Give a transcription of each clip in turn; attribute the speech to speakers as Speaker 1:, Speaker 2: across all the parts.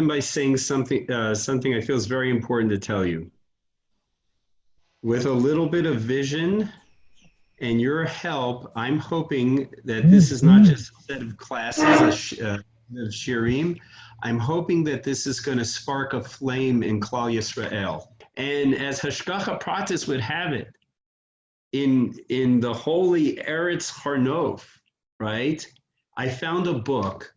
Speaker 1: open by saying something I feel is very important to tell you. With a little bit of vision and your help, I'm hoping that this is not just a set of classes, of shirim. I'm hoping that this is going to spark a flame in Klal Yisrael. And as Hashgacha Pratis would have it, in the holy Eretz Harnof, right? I found a book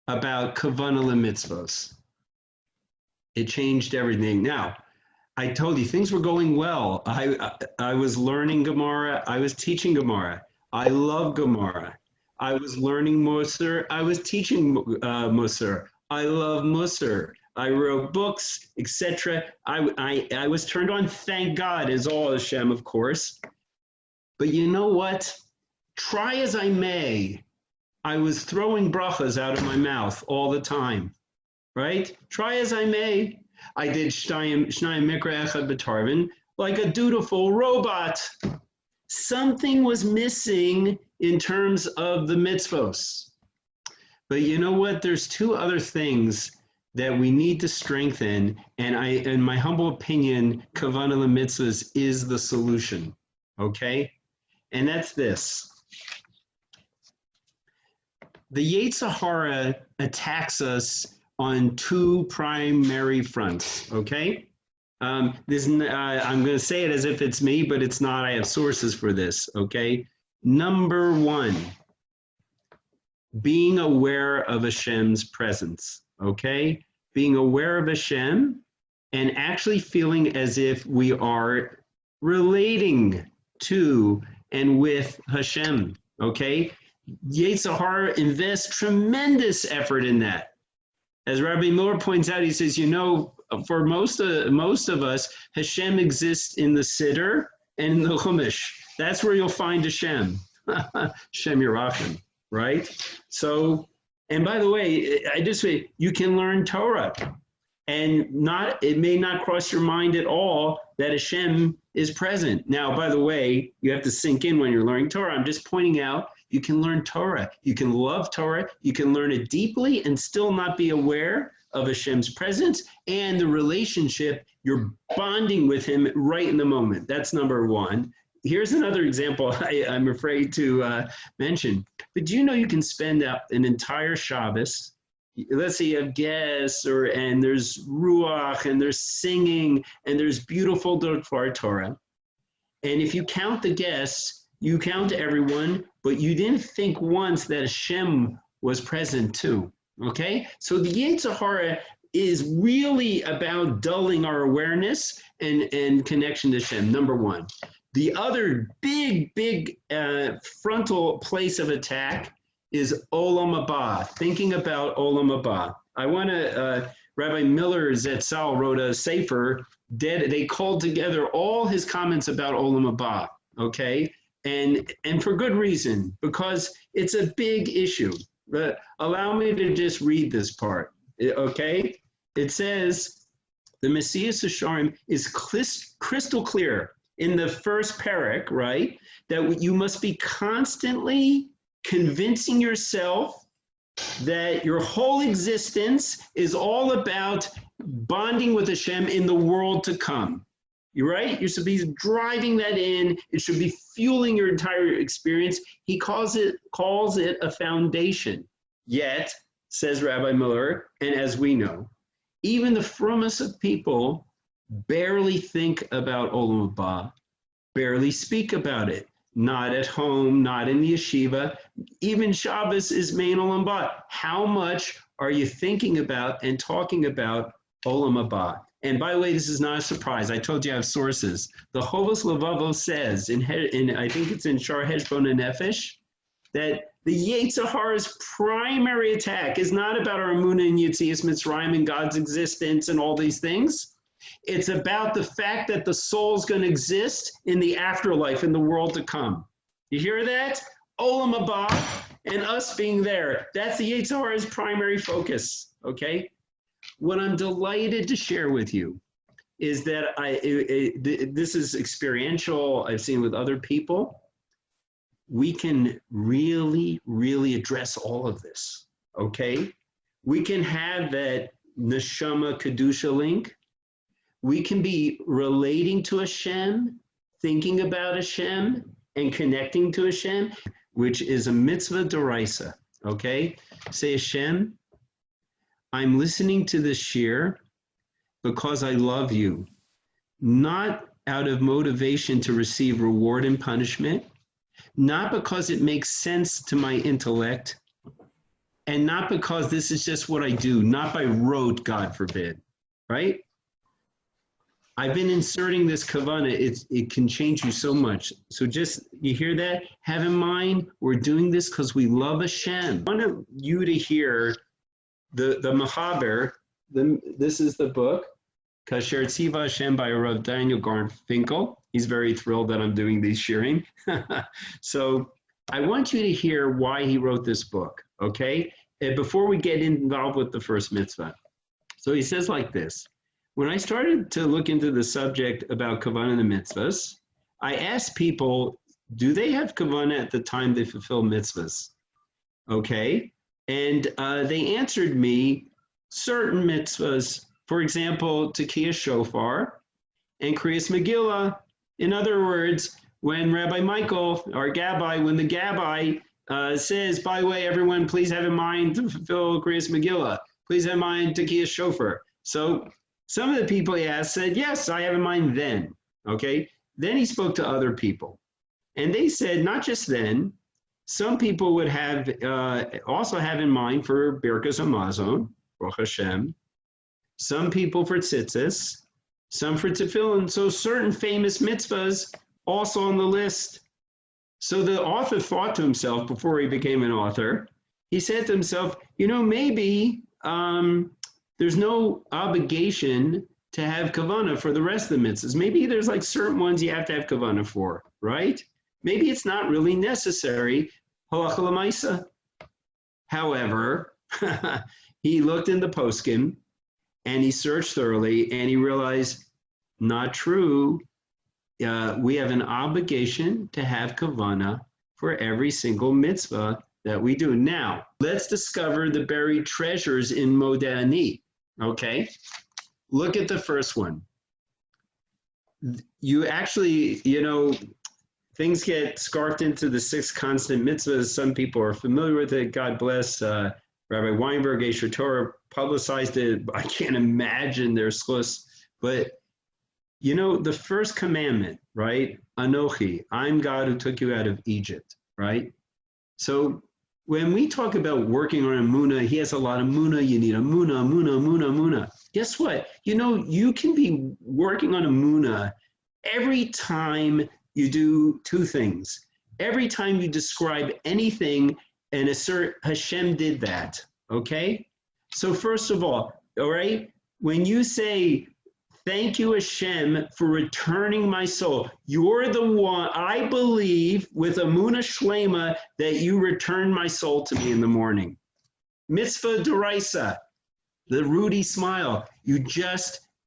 Speaker 1: about Kavannah mitzvos. It changed everything. Now, I told you things were going well. I was learning Gemara. I was teaching Gemara. I love Gemara. I was learning Musar. I was teaching Musar. I love Musar. I wrote books, etc. I was turned on, thank God, is all Hashem, of course. But you know what? Try as I may, I was throwing brachas out of my mouth all the time, right? Try as I may. I did Shnayim Mikra Echad B'Tarvin like a dutiful robot. Something was missing in terms of the mitzvos. But you know what? There's two other things that we need to strengthen, and in my humble opinion, Kavannah mitzvahs is the solution, okay? And that's this. The Yetzer Hara attacks us on two primary fronts, okay? I'm going to say it as if it's me, but it's not. I have sources for this, okay? Number one, being aware of Hashem's presence, okay? Being aware of Hashem and actually feeling as if we are relating to and with Hashem, okay? Yetzer Hara invests tremendous effort in that. As Rabbi Miller points out, he says, you know, for most of us, Hashem exists in the Siddur and in the Chumash. That's where you'll find Hashem, Hashem Yerachim, right? So, and by the way, you can learn Torah, and it may not cross your mind at all that Hashem is present. Now, by the way, you have to sink in when you're learning Torah. I'm just pointing out, you can learn Torah. You can love Torah. You can learn it deeply and still not be aware of Hashem's presence and the relationship. You're bonding with Him right in the moment. That's number one. Here's another example I'm afraid to mention. But do you know you can spend an entire Shabbos, let's say you have guests, and there's Ruach, and there's singing, and there's beautiful Dvar Torah. And if you count the guests, you count everyone, but you didn't think once that Hashem was present too, okay? So the Yetzer Hara is really about dulling our awareness and connection to Hashem, number one. The other big frontal place of attack is Olam Haba, thinking about Olam Haba. I want to, Rabbi Miller Zetzal wrote a sefer, they called together all his comments about Olam Haba, okay? And for good reason, because it's a big issue. But allow me to just read this part, okay? It says, the Messias Hasharim is crystal clear in the first parak, right? That you must be constantly convincing yourself that your whole existence is all about bonding with Hashem in the world to come. You're right? You should be driving that in. It should be fueling your entire experience. He calls it a foundation. Yet, says Rabbi Miller, and as we know, even the frummest of people barely think about Olam Haba, barely speak about it. Not at home, not in the yeshiva. Even Shabbos is main Olam Haba. How much are you thinking about and talking about Olam Haba? And by the way, this is not a surprise. I told you I have sources. The Chovos Levavo says, in I think it's in Shar Heshbon and Nefesh, that the Yetzer Hara's primary attack is not about our Emunah and Yetzias Mitzrayim and God's existence and all these things. It's about the fact that the soul's going to exist in the afterlife, in the world to come. You hear that? Olam Haba and us being there. That's the Yetzer Hara's primary focus, okay? What I'm delighted to share with you is that this is experiential. I've seen with other people. We can really, really address all of this, okay? We can have that neshama kedusha link. We can be relating to Hashem, thinking about Hashem, and connecting to Hashem, which is a mitzvah d'oraisa. Okay? Say, Hashem, I'm listening to this shir because I love you, not out of motivation to receive reward and punishment, not because it makes sense to my intellect, and not because this is just what I do, not by rote, God forbid, right? I've been inserting this Kavannah. It can change you so much. So just, you hear that? Have in mind, we're doing this because we love Hashem. I want you to hear the Mahaber. This is the book, Kasher Tziva Hashem by Rav Daniel Garfinkel. He's very thrilled that I'm doing these sharing. So I want you to hear why he wrote this book, okay? And before we get involved with the first mitzvah. So he says like this: when I started to look into the subject about Kavannah and mitzvahs, I asked people, do they have Kavannah at the time they fulfill mitzvahs? Okay, and they answered me certain mitzvahs, for example, Tekiyah Shofar and Kriyas Megillah. In other words, when Rabbi Michael, or Gabbai, when the Gabbai says, by the way, everyone, please have in mind to fulfill Kriyas Megillah. Please have in mind Tekiyah Shofar. So some of the people he asked said, yes, I have in mind then, okay? Then he spoke to other people. And they said, not just then, some people would have also have in mind for Birkas Hamazon, Baruch Hashem, some people for tzitzis, some for tefillin. So certain famous mitzvahs also on the list. So the author thought to himself, before he became an author, he said to himself, you know, maybe there's no obligation to have Kavannah for the rest of the mitzvahs. Maybe there's like certain ones you have to have Kavannah for, right? Maybe it's not really necessary, halacha l'maisa. However, he looked in the poskim and he searched thoroughly and he realized, not true. We have an obligation to have Kavannah for every single mitzvah that we do. Now, let's discover the buried treasures in Modeh Ani. Okay, look at the first one. You actually, you know, things get scarfed into the 6 constant mitzvahs. Some people are familiar with it. God bless Rabbi Weinberg, Esher Torah publicized it. I can't imagine their schluss. But, you know, the first commandment, right? Anochi, I'm God who took you out of Egypt, right? So when we talk about working on Amunah, he has a lot of Amunah. You need Amunah. Guess what? You know, you can be working on Amunah every time you do 2 things. Every time you describe anything and assert Hashem did that, okay? So first of all right, when you say, thank you, Hashem, for returning my soul. You're the one, I believe, with Amunah Shlema, that you returned my soul to me in the morning. Mitzvah d'oraisa, the Rudy smile. Do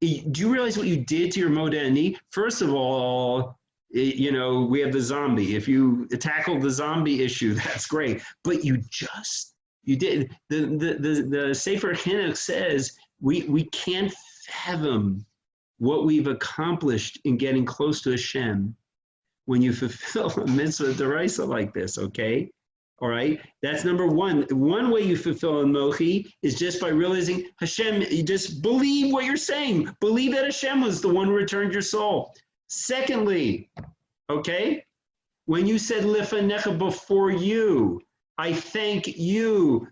Speaker 1: you realize what you did to your Modeh Ani? First of all, you know, we have the zombie. If you tackle the zombie issue, that's great. But you did. The Sefer Chinuch says we can't fathom what we've accomplished in getting close to Hashem when you fulfill a mitzvah d'oraisa like this, okay? All right, that's number one. One way you fulfill a mochi is just by realizing Hashem, you just believe what you're saying. Believe that Hashem was the one who returned your soul. Secondly, okay, when you said lifanecha, before you, I thank you.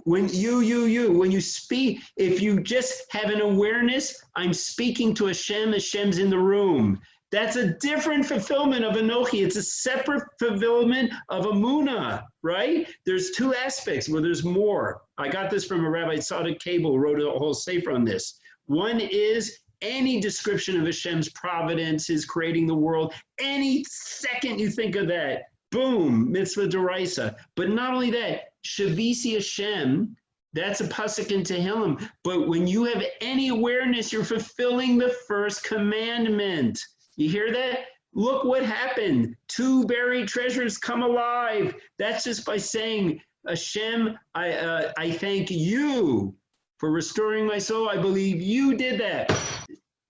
Speaker 1: When you speak, if you just have an awareness, I'm speaking to Hashem, Hashem's in the room. That's a different fulfillment of Anochi. It's a separate fulfillment of Amunah, right? There's 2 aspects where there's more. I got this from a Rabbi Tzadok Cable, wrote a whole sefer on this. One is any description of Hashem's providence, his creating the world. Any second you think of that, boom, mitzvah d'oraisa. But not only that, Shavisi Hashem, that's a pasuk in Tehillim. But when you have any awareness, you're fulfilling the first commandment. You hear that? Look what happened. 2 buried treasures come alive. That's just by saying, Hashem, I thank you for restoring my soul. I believe you did that.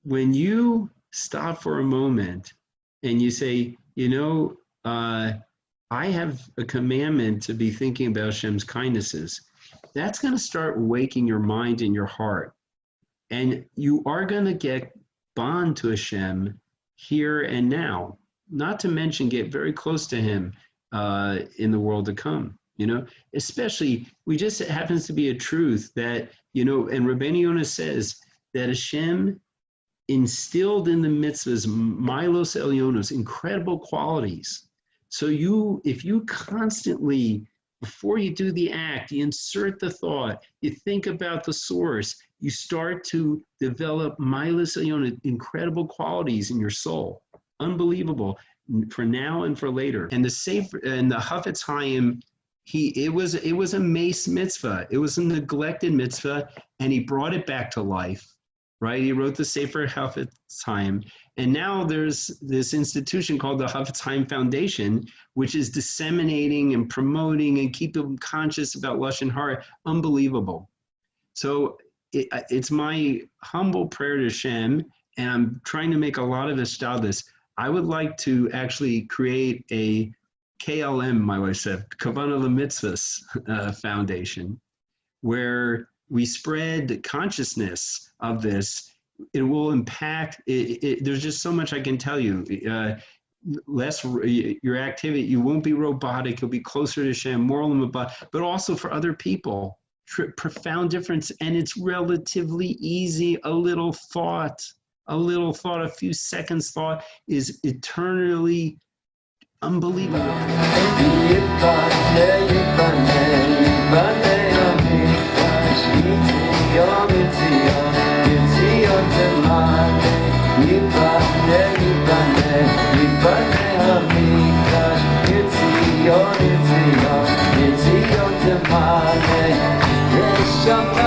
Speaker 1: When you stop for a moment and you say, I have a commandment to be thinking about Hashem's kindnesses, that's going to start waking your mind and your heart. And you are going to get bond to Hashem here and now, not to mention get very close to Him in the world to come. Especially, it happens to be a truth that, and Rabbeinu Yonah says that Hashem instilled in the mitzvahs, milos elyonos, incredible qualities. So if you constantly, before you do the act, you insert the thought, you think about the source, you start to develop milos elyonos, incredible qualities in your soul. Unbelievable, for now and for later. And the Chafetz Chaim, it was a mace mitzvah. It was a neglected mitzvah, and he brought it back to life, right? He wrote the Sefer Chafetz Chaim, and now there's this institution called the Chafetz Chaim Foundation, which is disseminating and promoting and keeping them conscious about Lashon Hara. Unbelievable. So it's my humble prayer to Hashem, and I'm trying to make a lot of ishtadlus. I would like to actually create a KLM, my wife said, Kavannah Mitzvahs Foundation, where we spread the consciousness of this. It will impact, there's just so much I can tell you. Less your activity, you won't be robotic, you'll be closer to Hashem, more limabah, but also for other people. Profound difference, and it's relatively easy. A little thought, a few seconds thought is eternally unbelievable.
Speaker 2: It's